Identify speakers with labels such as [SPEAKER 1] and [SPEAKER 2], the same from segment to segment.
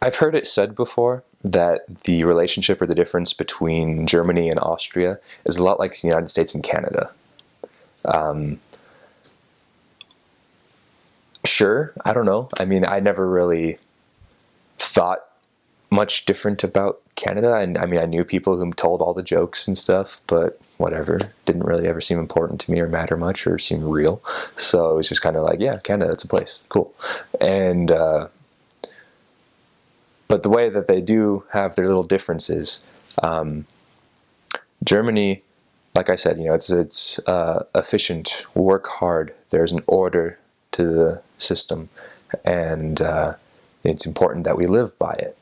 [SPEAKER 1] I've heard it said before that the relationship or the difference between Germany and Austria is a lot like the United States and Canada. Um, sure, I don't know. I mean, I never really thought much different about Canada. And I mean, I knew people who told all the jokes and stuff, but whatever. Didn't really ever seem important to me or matter much or seem real. So it was just kind of like, yeah, Canada, it's a place. Cool. And, but the way that they do have their little differences, um, Germany, like I said, it's efficient, work hard. There's an order to the system, and it's important that we live by it.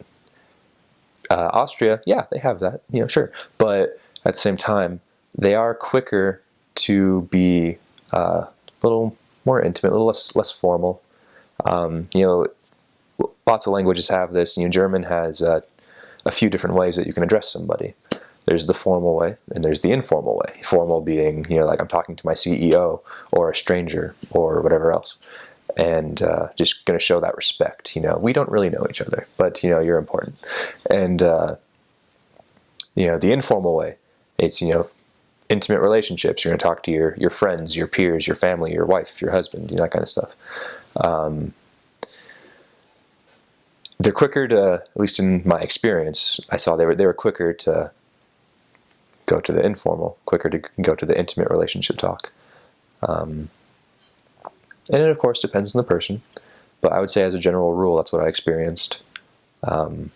[SPEAKER 1] Austria, yeah, they have that, sure, but at the same time, they are quicker to be a little more intimate, a little less formal. Lots of languages have this. German has a few different ways that you can address somebody. There's the formal way, and there's the informal way. Formal being, like I'm talking to my CEO or a stranger or whatever else, and just going to show that respect. We don't really know each other, but you're important. And the informal way, it's intimate relationships. You're going to talk to your friends, your peers, your family, your wife, your husband, that kind of stuff. They're quicker to, at least in my experience, I saw they were quicker to go to the informal, quicker to go to the intimate relationship talk. And it, of course, depends on the person. But I would say as a general rule, that's what I experienced. I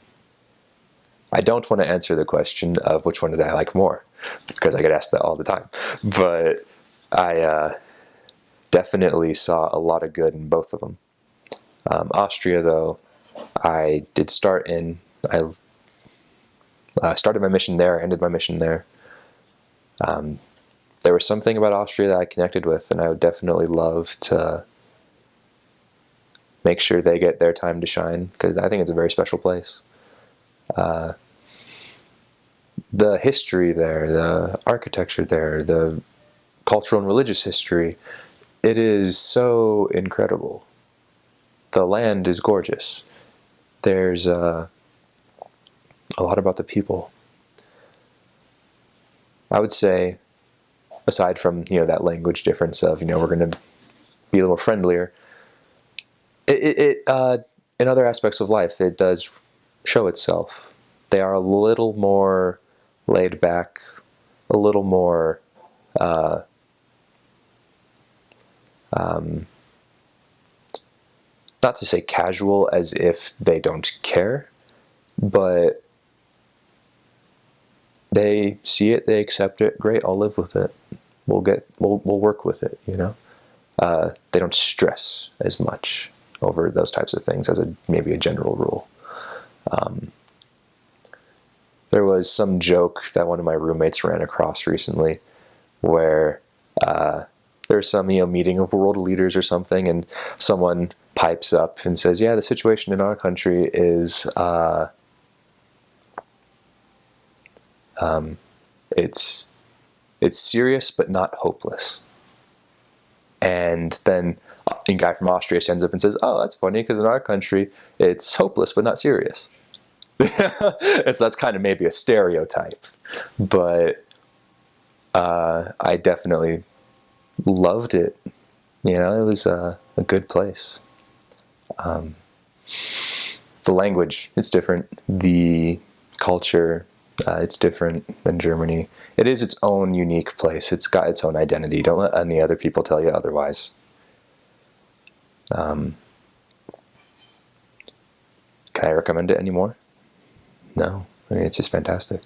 [SPEAKER 1] don't want to answer the question of which one did I like more, because I get asked that all the time. But I definitely saw a lot of good in both of them. Austria, though, I did start in. I started my mission there, ended my mission there. There was something about Austria that I connected with, and I would definitely love to make sure they get their time to shine, because I think it's a very special place. The history there, the architecture there, the cultural and religious history, it is so incredible. The land is gorgeous. There's a lot about the people. I would say, aside from that language difference of we're going to be a little friendlier, it in other aspects of life it does show itself. They are a little more laid back, a little more not to say casual as if they don't care, but they see it, they accept it. Great, I'll live with it. We'll work with it. They don't stress as much over those types of things as maybe a general rule. There was some joke that one of my roommates ran across recently, where there's some meeting of world leaders or something, and someone pipes up and says, "Yeah, the situation in our country is it's serious but not hopeless." And then a guy from Austria stands up and says, "Oh, that's funny, because in our country it's hopeless but not serious." That's kind of maybe a stereotype, but I definitely loved it. It was a good place. The language, it's different. The culture, it's different than Germany. It is its own unique place. It's got its own identity. Don't let any other people tell you otherwise. Can I recommend it anymore? No. I mean, it's just fantastic.